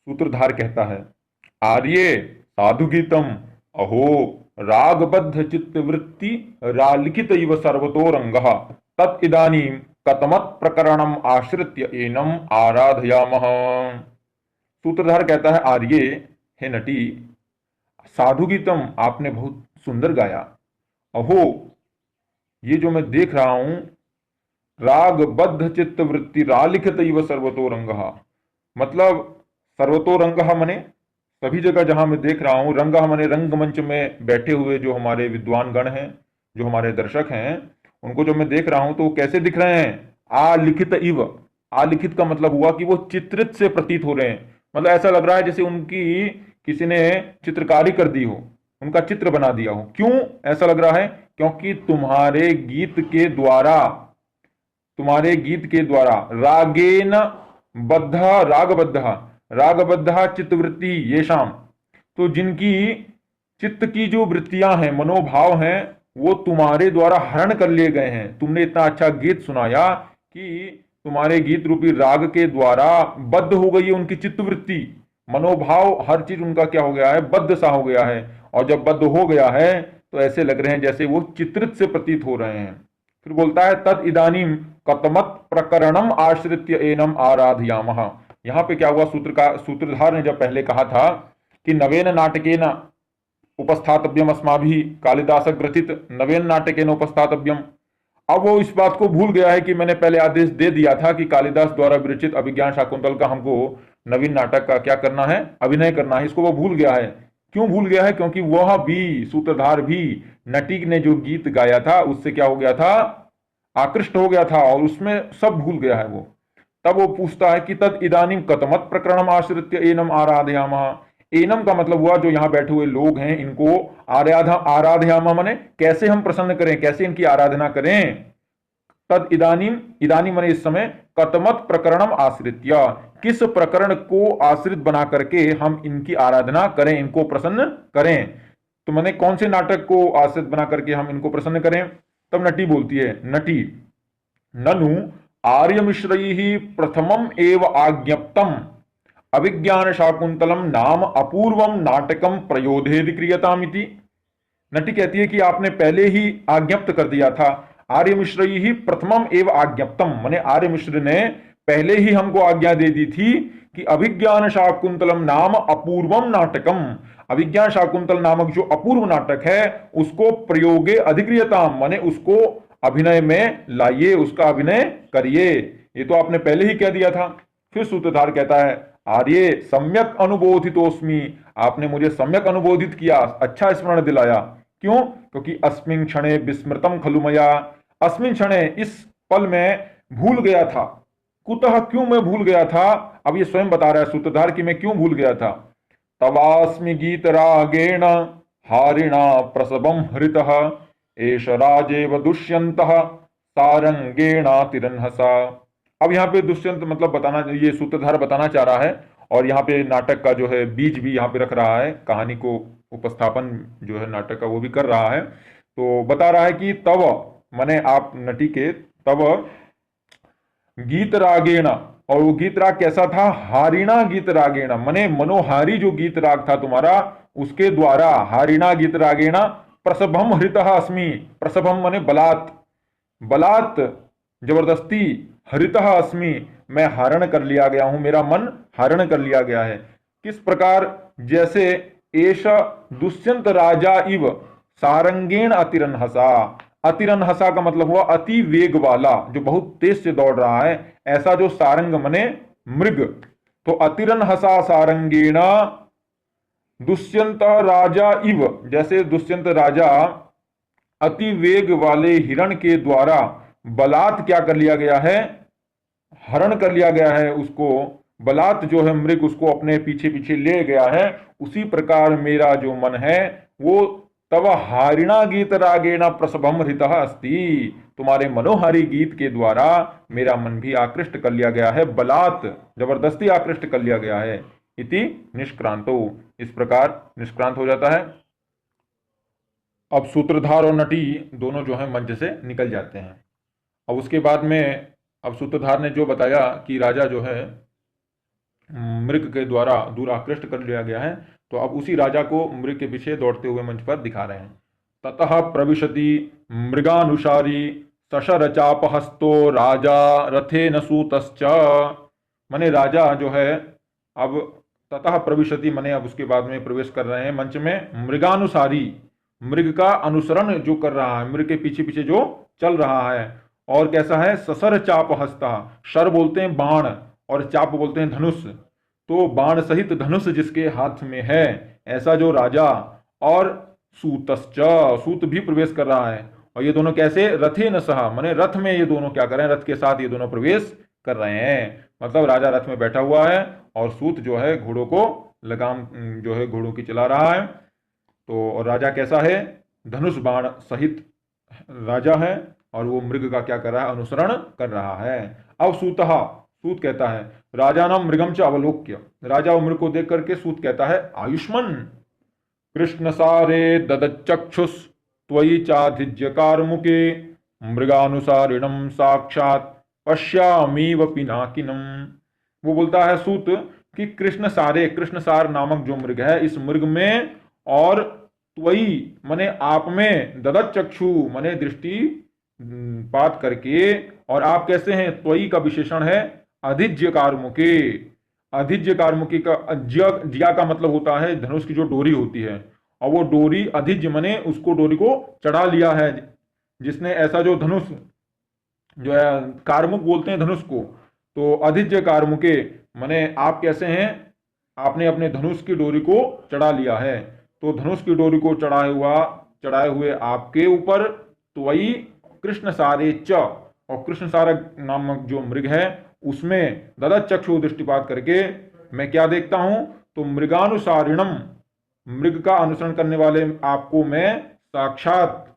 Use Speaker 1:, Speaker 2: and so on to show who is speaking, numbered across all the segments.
Speaker 1: सूत्रधार कहता है, आर्ये साधु गीतम अहो रागबद्ध चित्तवृत्ति रालिखित इव सर्वतो रंगः तत् इदानीं कतमत प्रकरणम आश्रित्य एनम आराधयामः। सूत्रधार कहता है, आर्ये, हे नटी, साधु गीतम आपने बहुत सुंदर गाया। अहो, ये जो मैं देख रहा हूं, रागबद्ध चित्तवृत्ति रालिखित इव सर्वतो रंगः, मतलब सर्वतो रंगः मने सभी जगह जहां मैं देख रहा हूं, रंगः मने रंगमंच में बैठे हुए जो हमारे विद्वान गण हैं, जो हमारे दर्शक हैं, उनको जो मैं देख रहा हूं तो वो कैसे दिख रहे हैं? आलिखित इव। आलिखित का मतलब हुआ कि वो चित्रित से प्रतीत हो रहे हैं, मतलब ऐसा लग रहा है जैसे उनकी किसी ने चित्रकारी कर दी हो, उनका चित्र बना दिया हो। क्यों ऐसा लग रहा है? क्योंकि तुम्हारे गीत के द्वारा रागेन बद्ध रागबद्ध रागबद्ध चित्तवृत्ति ये शाम, तो जिनकी चित्त की जो वृत्तियां हैं, मनोभाव हैं, वो तुम्हारे द्वारा हरण कर लिए गए हैं। तुमने इतना अच्छा गीत सुनाया कि तुम्हारे गीत रूपी राग के द्वारा बद्ध हो गई है उनकी चित्तवृत्ति, मनोभाव, हर चीज उनका क्या हो गया है? बद्ध सा हो गया है। और जब बद्ध हो गया है तो ऐसे लग रहे हैं जैसे वो चित्रित से प्रतीत हो रहे हैं। फिर बोलता है, तद इदानीम कतमत प्रकरणम आश्रित्य एनम आराधयामः। यहां पे क्या हुआ? सूत्रधार ने जब पहले कहा था कि नवेन नाटकेन उपस्थातव्यम अस्माभिः कालिदास ग्रथित नवेन नाटकेन उपस्थातव्यम, अब वो इस बात को भूल गया है कि मैंने पहले आदेश दे दिया था कि कालिदास द्वारा विरचित अभिज्ञान शाकुंतल का हमको नवीन नाटक का क्या करना है? अभिनय करना है। इसको वो भूल गया है। क्यों भूल गया है? क्योंकि वह भी, सूत्रधार भी, नटी ने जो गीत गाया था उससे क्या हो गया था? आकृष्ट हो गया था और उसमें सब भूल गया है वो। तब वो पूछता है कि तद इदानीम कतमत प्रकरणम आश्रित्य एनम आराधयामः। एनम का मतलब हुआ जो यहां बैठे हुए लोग हैं इनको आराधयामः माने कैसे हम प्रसन्न करें, कैसे इनकी आराधना करें। तद इदानीम, इदानीम माने इस समय, कतमत प्रकरणम आश्रित्य, किस प्रकरण को आश्रित बना करके हम इनकी आराधना करें, इनको प्रसन्न करें। तो मैंने कौन से नाटक को आश्रित बना करके हम इनको प्रसन्न करें? तब नटी बोलती है, नटी, ननु आर्यमिश्रैः प्रथमम एव आज्ञप्तम अभिज्ञान शाकुंतलम नाम अपूर्वम नाटकम प्रयोधेदि क्रियतामिति। नटी कहती है कि आपने पहले ही आज्ञप्त कर दिया था। आर्य मिश्र ही प्रथमम एवं आज्ञप्तम, माने आर्य मिश्र ने पहले ही हमको आज्ञा दे दी थी कि अभिज्ञान शाकुंतलम नाम अपूर्वम नाटकम, अभिज्ञान शाकुंतल नामक जो अपूर्व नाटक है उसको प्रयोगे अधिक्रियताम, माने उसको अभिनय में लाइए, उसका अभिनय करिए। ये तो आपने पहले ही कह दिया था। फिर सूत्रधार कहता है, आर्ये सम्यक अनुबोधितोस्मि, आपने मुझे सम्यक अनुबोधित किया, अच्छा स्मरण दिलाया। क्यों? क्योंकि अस्मिन क्षणे विस्मृतम खलु मया, अस्मिन क्षणे, इस पल में भूल गया था। कुतः, क्यों मैं भूल गया था? अब ये स्वयं बता रहा है सूत्रधार कि मैं क्यों भूल गया था। तवास्मि गीत रागेण हारिणा प्रसवम हृतः एष राजेव दुष्यंतः सारंगेणातिरन्हसा। अब यहाँ पे दुष्यंत मतलब बताना, ये सूत्रधार बताना चाह रहा है और यहाँ पे नाटक का जो है बीज भी यहाँ पे रख रहा है, कहानी को उपस्थापन जो है नाटक का वो भी कर रहा है। तो बता रहा है कि तव माने आप नटी के, तव गीत रागेण, और वो गीत राग कैसा था? हारिणा गीत रागेण, माने मनोहारी जो गीत राग था तुम्हारा उसके द्वारा, हारिणा गीत रागेण प्रसभम हृतः अस्मि, प्रसभम माने बलात्, बलात् जबरदस्ती, हरितः अस्मि मैं हरण कर लिया गया हूं, मेरा मन हरण कर लिया गया है। किस प्रकार? जैसे एष दुष्यंत राजा इव सारंगेण अतिरन्हसा, अतिरन्हसा का मतलब हुआ अति वेग वाला, जो बहुत तेज से दौड़ रहा है, ऐसा जो सारंग मने मृग, तो अतिरन्हसा सारंगेण दुष्यंत राजा इव, जैसे दुष्यंत राजा अति वेग वाले हिरण के द्वारा बलात् क्या कर लिया गया है? हरण कर लिया गया है उसको, बलात् जो है मृग उसको अपने पीछे पीछे ले गया है। उसी प्रकार मेरा जो मन है वो तव हारिणा गीत रागेण प्रसभम हृतः अस्ति, तुम्हारे मनोहारी गीत के द्वारा मेरा मन भी आकृष्ट कर लिया गया है, बलात् जबरदस्ती आकृष्ट कर लिया गया है। इति निष्क्रांतो, इस प्रकार निष्क्रांत हो जाता है। अब सूत्रधार और नटी दोनों जो है मंच से निकल जाते हैं। अब उसके बाद में अब सूत्रधार ने जो बताया कि राजा जो है मृग के द्वारा दूर आकृष्ट कर लिया गया है। तो अब उसी राजा को मृग के पीछे दौड़ते हुए मंच पर दिखा रहे हैं। ततः प्रविशति मृगानुसारी सशरचापहस्तो राजा रथेन सूतश्च। माने राजा जो है अब ततः प्रविशति माने अब उसके बाद में प्रवेश कर रहे हैं मंच में। मृगानुसारी, मृग का अनुसरण जो कर रहा है, मृग के पीछे पीछे जो चल रहा है। और कैसा है? ससर चाप हस्ता, शर बोलते हैं बाण और चाप बोलते हैं धनुष। तो बाण सहित धनुष जिसके हाथ में है, ऐसा जो राजा। और सूतश्च, सूत भी प्रवेश कर रहा है। और ये दोनों कैसे? रथे न सहा, माने रथ में ये दोनों क्या कर रहे हैं? रथ के साथ ये दोनों प्रवेश कर रहे हैं। मतलब राजा रथ में बैठा हुआ है और सूत जो है घोड़ों को लगाम जो है घोड़ों की चला रहा है। तो और राजा कैसा है? धनुष बाण सहित राजा है और वो मृग का क्या कर रहा है? अनुसरण कर रहा है। अब सूतः, सूत कहता है राजा नाम मृगम च अवलोक्य, राजा और मृग को देख करके सूत कहता है आयुष्मन कृष्ण सारे ददचक्षुष त्वयि चाधिज्य कारमुके मृगानुसारिणम साक्षात पश्यामीव पिनाकिनम। वो बोलता है सूत कि कृष्ण सारे, कृष्ण सार नामक जो मृग है, इस मृग में और त्वयि माने आप में, ददत चक्षु माने दृष्टि पात करके, और आप कैसे हैं? त्वयि का विशेषण है अधिज्य कारमुके। अधिज्य कारमुकी का ज्या का मतलब होता है धनुष की जो डोरी होती है, और वो डोरी अधिज्य माने उसको डोरी को चढ़ा लिया है जिसने। ऐसा जो धनुष जो है, कारमुक बोलते हैं धनुष को। तो अधिज्य कारमुके माने आप कैसे हैं? आपने अपने धनुष की डोरी को चढ़ा लिया है। तो धनुष की डोरी को चढ़ाए हुए आपके ऊपर त्वयि कृष्ण सारे च, और कृष्ण सारा नामक जो मृग है उसमें ददत चक्षु दृष्टिपात करके मैं क्या देखता हूं? तो मृगानुसारिणम, मृग का अनुसरण करने वाले आपको मैं साक्षात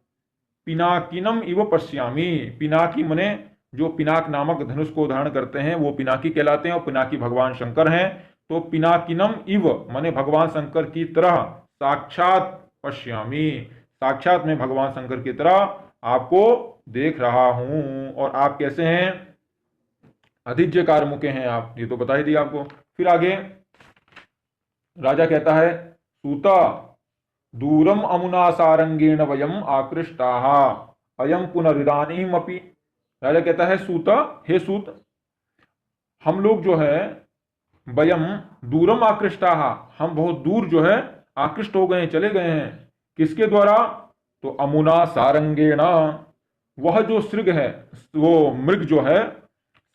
Speaker 1: पिनाकिनम इव पश्यामी। पिनाकी मने जो पिनाक नामक धनुष को धारण करते हैं वो पिनाकी कहलाते हैं, और पिनाकी भगवान शंकर हैं। तो पिनाकिनम इव मने भगवान शंकर की तरह साक्षात पश्यामी, साक्षात में भगवान शंकर की तरह आपको देख रहा हूं। और आप कैसे हैं? अधिज्य कारमुके हैं आप, ये तो बता ही दिया आपको। फिर आगे राजा कहता है सूता दूरम अमुना सारंगेण वयम आकृष्टाः अयम पुनरिदानीम अपि। राजा कहता है सूत, हे सूत, हम लोग जो है वयम दूरम आकृष्टाः, हम बहुत दूर जो है आकृष्ट हो गए, चले गए हैं। किसके द्वारा? तो अमुना सारंगेण, वह जो सृग है, वो मृग जो है,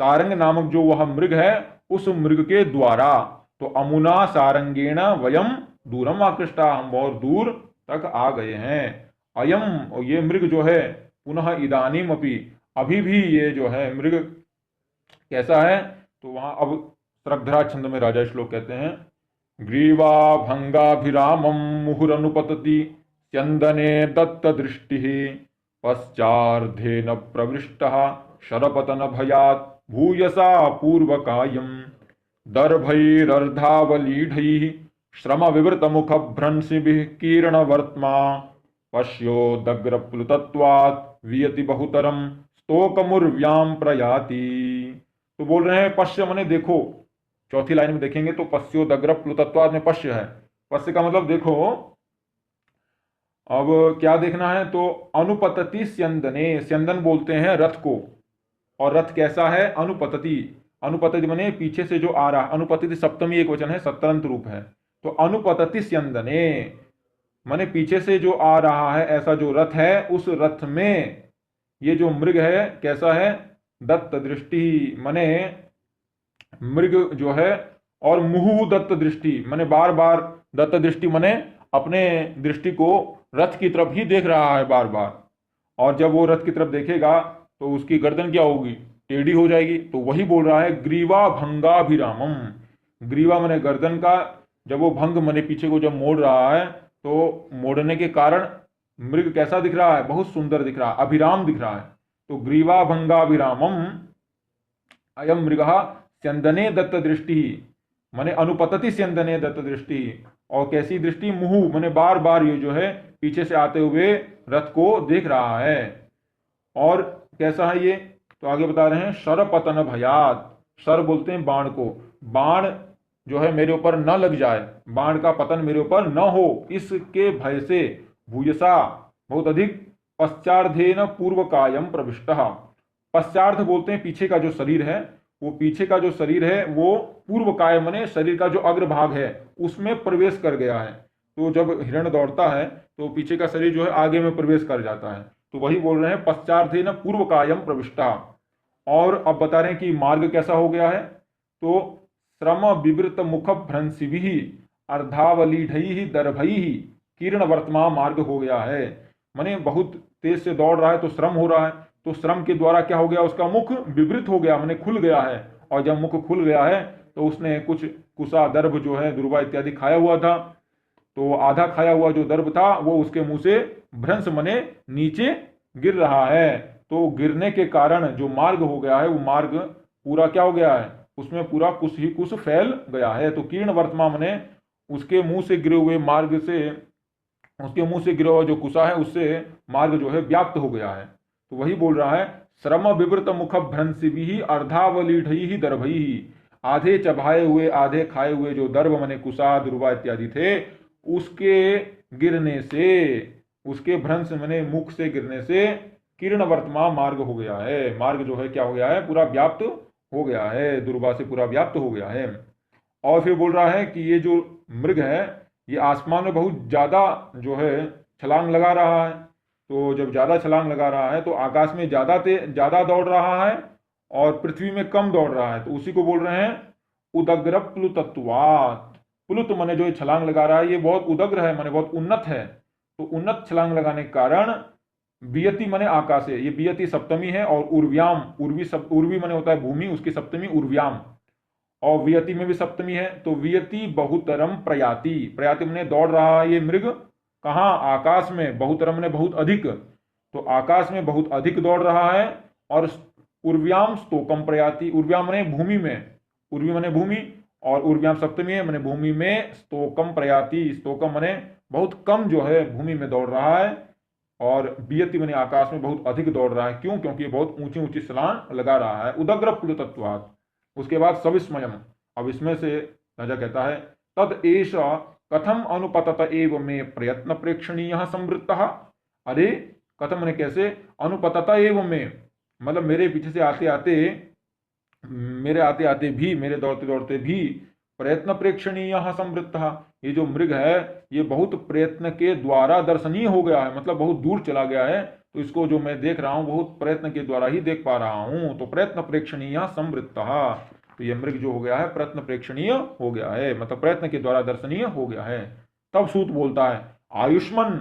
Speaker 1: सारंग नामक जो वह मृग है, उस मृग के द्वारा। तो अमुना सारंगेण वयम दूरम आकृष्टा, हम बहुत दूर तक आ गए हैं। अयम, ये मृग जो है, पुनः इदानीम अपि, अभी भी ये जो है मृग कैसा है? तो वहां अब श्रद्धरा छंद में राजा श्लोक कहते हैं ग्रीवा भंगाभिरामम मुहुरनुपतति चंदने दत्त दृष्टि पश्चार्धेन प्रवृष्टः शरपतन भयात् भूयसा पूर्वकायम दर्भैरर्धावलीढैः श्रम विवृत मुख भ्रंसिभिः कीर्णवर्त्मा पश्योदग्रप्लुतत्वात् वियति बहुतरम स्तोकमुर्व्याम प्रयाति। तो बोल रहे हैं पश्य मने देखो, चौथी लाइन में देखेंगे तो पश्योदग्रप्लुतत्वात् में पश्य है। पश्य का मतलब देखो। अब क्या देखना है? तो अनुपतति स्यंदने, स्यंदन बोलते हैं रथ को, और रथ कैसा है? अनुपतति, अनुपतति माने पीछे से जो आ रहा, अनुपतति सप्तमी एक वचन है, सत्तरंत रूप है। तो अनुपतति स्यंदने माने पीछे से जो आ रहा है, ऐसा जो रथ है, उस रथ में ये जो मृग है कैसा है? दत्त दृष्टि माने मृग जो है, और मुहु दत्त दृष्टि माने बार बार, दत्त दृष्टि माने अपने दृष्टि को रथ की तरफ ही देख रहा है बार बार। और जब वो रथ की तरफ देखेगा तो उसकी गर्दन क्या होगी? टेढ़ी हो जाएगी। तो वही बोल रहा है ग्रीवा भंगाभिरामम, ग्रीवा माने गर्दन का, जब वो भंग माने पीछे को जब मोड़ रहा है, तो मोड़ने के कारण मृग कैसा दिख रहा है? बहुत सुंदर दिख रहा है, अभिराम दिख रहा है। तो ग्रीवा भंगाभिरामम अयम मृग स्यंदने दत्त दृष्टि माने अनुपतति स्यंदने दत्त दृष्टि। और कैसी दृष्टि? मुहु माने बार बार ये जो है पीछे से आते हुए रथ को देख रहा है। और कैसा है ये? तो आगे बता रहे हैं शरपतन भयात, शर बोलते हैं बाण को, बाण जो है मेरे ऊपर न लग जाए, बाण का पतन मेरे ऊपर न हो, इसके भय से भूयसा बहुत अधिक पश्चार्धेन पूर्व कायम प्रविष्ट। पश्चार्ध बोलते हैं पीछे का जो शरीर है, वो पीछे का जो शरीर है वो पूर्व काय मने शरीर का जो अग्रभाग है उसमें प्रवेश कर गया है। तो जब हिरण दौड़ता है तो पीछे का शरीर जो है आगे में प्रवेश कर जाता है, तो वही बोल रहे हैं पश्चार्धेन पूर्व कायम प्रविष्टा। और अब बता रहे हैं कि मार्ग कैसा हो गया है, तो श्रम विवृत मुख भ्रंशिभि अर्धावलीढ़ दर्भई किरण वर्तमान मार्ग हो गया है। माने बहुत तेज से दौड़ रहा है तो श्रम हो रहा है, तो श्रम के द्वारा क्या हो गया, उसका मुख विवृत हो गया, माने खुल गया है। और जब मुख खुल गया है तो उसने कुछ कुसा दर्भ जो है दुर्वा इत्यादि खाया हुआ था, तो आधा खाया हुआ जो दर्भ था वो उसके मुंह से भ्रंश मने नीचे गिर रहा है। तो गिरने के कारण जो मार्ग हो गया है वो मार्ग पूरा क्या हो गया है, उसमें पूरा कुछ ही कुछ फैल गया है। तो किरण वर्तमान मने उसके मुंह से गिरे हुए मार्ग से, उसके मुंह से गिरा हुआ जो कुसा है उससे मार्ग जो है व्याप्त हो गया है। तो वही बोल रहा है श्रम विवृत मुख भ्रंशिभि अर्धावलीढ़ दर्भई, आधे चबाए हुए आधे खाए हुए जो दर्भ मने कुसा दुर्वा इत्यादि थे उसके गिरने से, उसके भ्रंश मने मुख से गिरने से किरण वर्तमान मार्ग हो गया है। मार्ग जो है क्या हो गया है, पूरा व्याप्त हो गया है, दुर्वा से पूरा व्याप्त हो गया है। और फिर बोल रहा है कि ये जो मृग है ये आसमान में बहुत ज्यादा जो है छलांग लगा रहा है। तो जब ज्यादा छलांग लगा रहा है तो आकाश में ज्यादा दौड़ रहा है और पृथ्वी में कम दौड़ रहा है, तो उसी को बोल रहे हैं उदग्र प्लुतत्वात्। प्लुत माने जो ये छलांग लगा रहा है ये बहुत उदग्र है, माने बहुत उन्नत है। तो उन्नत छलांग लगाने के कारण बियति माने आकाश है, ये बियति सप्तमी है, और उर्व्याम उर्वी माने होता है भूमि, उसकी सप्तमी उर्व्याम, और वियति में भी सप्तमी है। तो वियति बहुतरम प्रयाति, प्रयाति मैंने दौड़ रहा है ये मृग कहाँ, आकाश में, बहुतरम ने बहुत अधिक, तो आकाश में बहुत अधिक दौड़ रहा है। और उर्व्याम स्तोकम प्रयाति, उर्व्याम ने भूमि में, उर्वी मने भूमि, और उर्व्याम सप्तमी है मने भूमि में, स्तोकम प्रयाति, स्तोकम मने बहुत कम जो है भूमि में दौड़ रहा है, और बियति मने आकाश में बहुत अधिक दौड़ रहा है। क्यों, क्योंकि ये बहुत ऊंची ऊंची छलांग लगा रहा है। उदग्र प्लुतत्वात्। उसके बाद सविस्मयम, अब इसमें से राजा कहता है तद एष कथम अनुपतत एव में प्रयत्न प्रेक्षणीय संवृत्त। अरे कथम ने कैसे, अनुपतत एव में मतलब मेरे पीछे से आते आते, मेरे आते आते भी, मेरे दौड़ते दौड़ते भी, प्रयत्न प्रेक्षणीय संवृत्त, ये जो मृग है ये बहुत प्रयत्न के द्वारा दर्शनीय हो गया है, मतलब बहुत दूर चला गया है, तो इसको जो मैं देख रहा हूं बहुत प्रयत्न के द्वारा ही देख पा रहा हूं। तो प्रयत्न प्रेक्षणीय संवृत्त, तो ये मृग जो हो गया है प्रयत्न प्रेक्षणीय हो गया है, मतलब प्रयत्न के द्वारा दर्शनीय हो गया है। तब सूत बोलता है आयुष्मन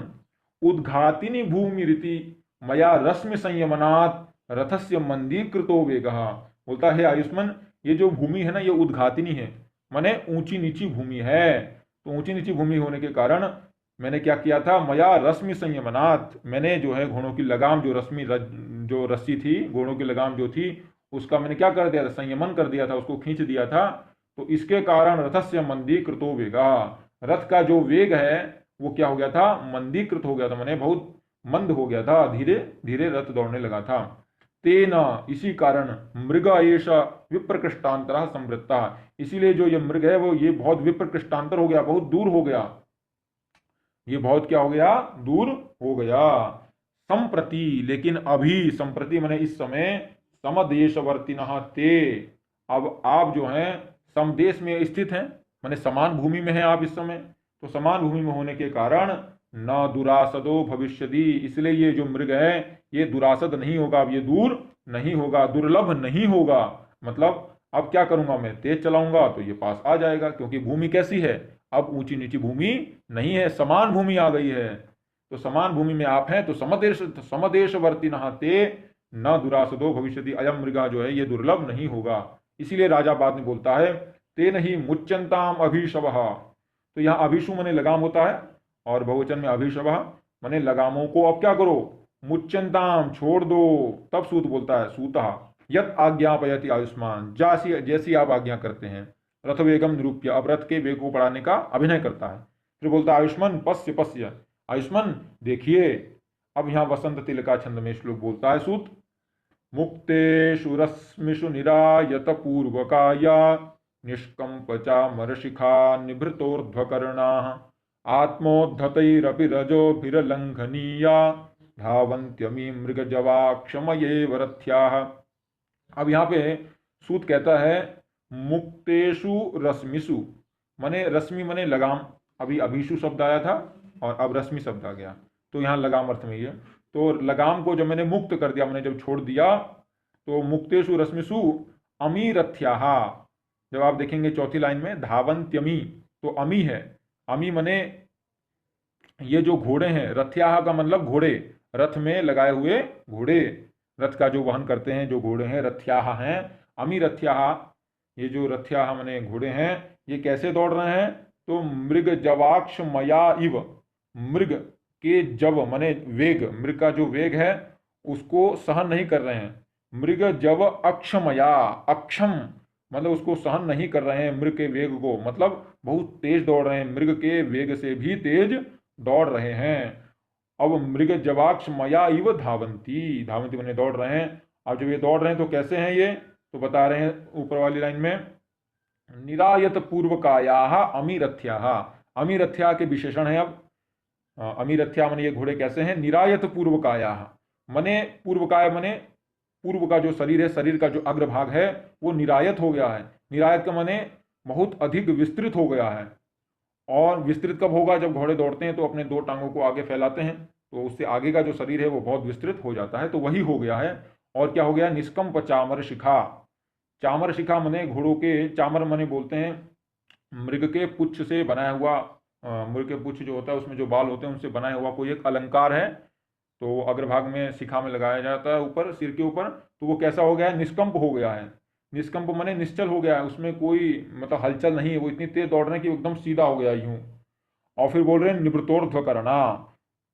Speaker 1: उद्घातिनी भूमि रीति मया रश्मि संयमनात् रथस्य मंदीकृतो वेग। बोलता है आयुष्मान ये जो भूमि है ना ये उद्घातिनी है, माने ऊंची नीची भूमि है। तो ऊंची नीची भूमि होने के कारण मैंने क्या किया था, मया रश्मि संयमनात्, मैंने जो है घोड़ों की लगाम, जो जो रस्सी थी, घोड़ों की लगाम जो थी उसका मैंने क्या कर दिया था, संयमन कर दिया था, उसको खींच दिया था। तो इसके कारण रथस्य मंदीकृतो वेगा, रथ का जो वेग है वो क्या हो गया था, मंदीकृत हो गया था, मैंने बहुत मंद हो गया था, धीरे धीरे रथ दौड़ने लगा था। तेना इसी कारण मृग एष विप्रकृष्टांतर संवृत्ता, इसीलिए जो ये मृग है वो ये बहुत विप्रकृष्टांतर हो गया, बहुत दूर हो गया, ये बहुत क्या हो गया, दूर हो गया। संप्रति लेकिन अभी, संप्रति माने इस समय, समदेशवर्तिनः ते, अब आप जो हैं समदेश में स्थित हैं, माने समान भूमि में हैं आप इस समय। तो समान भूमि में होने के कारण न दुरासदो भविष्यति, इसलिए ये जो मृग है ये दुरासद नहीं होगा, अब ये दूर नहीं होगा, दुर्लभ नहीं होगा। मतलब अब क्या करूंगा मैं, तेज चलाऊंगा तो ये पास आ जाएगा, क्योंकि भूमि कैसी है, अब ऊंची नीची भूमि नहीं है, समान भूमि आ गई है। तो समान भूमि में आप हैं, तो समदेशवर्ती नहाते न दुरासदो भविष्यति, अयम मृगा जो है ये दुर्लभ नहीं होगा। इसीलिए राजा बाद में बोलता है तेन ही मुच्यंताम अभिशव, तो यहाँ अभिषु मने लगाम होता है, और बहुवचन में अभिशव मने लगामों को अब क्या करो, मुच्यंताम छोड़ दो। तब सूत बोलता है सूतः यत आज्ञापयति आयुष्मान, जैसी आप आज्ञा करते हैं, रथ वेगम निरूप्य, अब रथ के वेग को बढ़ाने का अभिनय करता है। फिर बोलता है आयुष्मान पश्य पश्य, आयुष्मान देखिए। अब यहाँ वसंत तिलका छंद में श्लोक बोलता है सूत, मुक्तेषु रश्मिषु निरायत पूर्वकाया निष्कंप चामरशिखा निभृतोर्ध्वकर्णाः आत्मोद्धतैरपि रजोभिरलंघनीया धावन्त्यमी मृगजवा क्षमयेव रथ्याः। अब यहाँ पे सूत कहता है मुक्तेषु रश्मिषु, मने रश्मि मने लगाम, अभी अभीषु शब्द आया था और अब रश्मि शब्द आ गया, तो यहाँ लगाम अर्थ में ही है। तो लगाम को जब मैंने मुक्त कर दिया, मैंने जब छोड़ दिया, तो मुक्तेषु रश्मिषु अमीरथ्याः, जब आप देखेंगे चौथी लाइन में धावंत्यमी, तो अमी है, अमी मने ये जो घोड़े हैं, रथ्याः का मतलब घोड़े, रथ में लगाए हुए घोड़े, रथ का जो वहन करते हैं जो घोड़े हैं, रथ्याः हैं। अमी रथ्याः, ये जो रथ्याः मने घोड़े हैं, ये कैसे दौड़ रहे हैं? तो मृग जवाक्ष मया इव, मृग के जव मने वेग, मृग का जो वेग है उसको सहन नहीं कर रहे हैं। मृग जव अक्षमया, अक्षम मतलब उसको सहन नहीं कर रहे हैं, मृग के वेग को, मतलब बहुत तेज दौड़ रहे हैं, मृग के वेग से भी तेज दौड़ रहे हैं। अब मृग जवाक्ष मया इव धावंती, धावंती मने दौड़ रहे हैं। अब जब ये दौड़ रहे हैं तो कैसे हैं ये? तो बता रहे हैं ऊपर वाली लाइन में, निरायत पूर्वकायाः अमीरथ्याः, अमीरथ्या के विशेषण है। अब अमीरथ्या मने ये घोड़े कैसे हैं? निरायत पूर्वकायाः, मने पूर्वकाय मने पूर्व का जो शरीर है, शरीर का जो अग्रभाग है वो निरायत हो गया है। निरायत का मने बहुत अधिक विस्तृत हो गया है। और विस्तृत कब होगा? जब घोड़े दौड़ते हैं तो अपने दो टांगों को आगे फैलाते हैं, तो उससे आगे का जो शरीर है वो बहुत विस्तृत हो जाता है, तो वही हो गया है। और क्या हो गया? निष्कंप चामर शिखा, चामर शिखा मने घोड़ों के, चामर मने बोलते हैं मृग के पुच्छ से बनाया हुआ, मृग के पुच्छ जो होता है उसमें जो बाल होते हैं उनसे बनाया हुआ कोई एक अलंकार है, तो अग्रभाग में शिखा में लगाया जाता है ऊपर, सिर के ऊपर। तो वो कैसा हो गया है? निष्कंप हो गया है। निष्कंप माने निश्चल हो गया है, उसमें कोई मतलब हलचल नहीं है, वो इतनी तेज दौड़ रहे हैं कि एकदम सीधा हो गया यूं। और फिर बोल रहे हैं निवृत्तोर्ध्वकर्णा,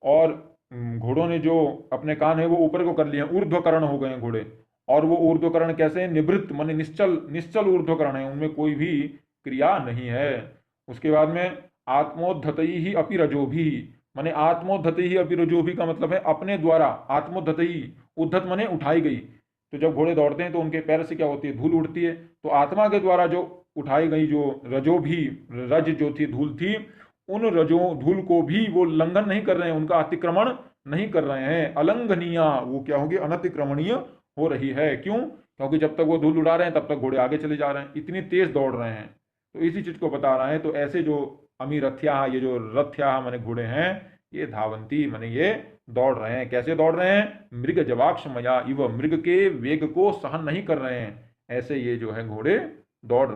Speaker 1: और घोड़ों ने जो अपने कान है वो ऊपर को कर लिए हैं, ऊर्ध्वकर्ण हो गए हैं घोड़े। और वो ऊर्ध्वकर्ण कैसे हैं? निवृत्त माने निश्चल, निश्चल ऊर्ध्वकर्ण है, उनमें कोई भी क्रिया नहीं है। उसके बाद में आत्मोद्धतई ही अपि रजो भी, माने आत्मोद्धति ही अपि रजो भी का मतलब है अपने द्वारा, आत्मोद्धति, उद्धत माने उठाई गई। तो जब घोड़े दौड़ते हैं तो उनके पैर से क्या होती है? धूल उड़ती है। तो आत्मा के द्वारा जो उठाई गई जो रजो भी, रज जो थी, धूल थी, उन रजो धूल को भी वो लंघन नहीं कर रहे हैं, उनका अतिक्रमण नहीं कर रहे हैं। अलंघनीय, वो क्या होगी? अनतिक्रमणीय हो रही है। क्यों? क्योंकि जब तक वो धूल उड़ा रहे हैं तब तक घोड़े आगे चले जा रहे हैं, इतनी तेज दौड़ रहे हैं। तो इसी चीज को बता रहा है। तो ऐसे जो अमीरथ्या, ये जो रथ्या माने घोड़े हैं, ये धावंती माने ये दौड़ रहे हैं। कैसे दौड़ रहे हैं? मृग जवाक्ष मया इव, मृग के वेग को सहन नहीं कर रहे हैं, ऐसे ये जो है घोड़े दौड़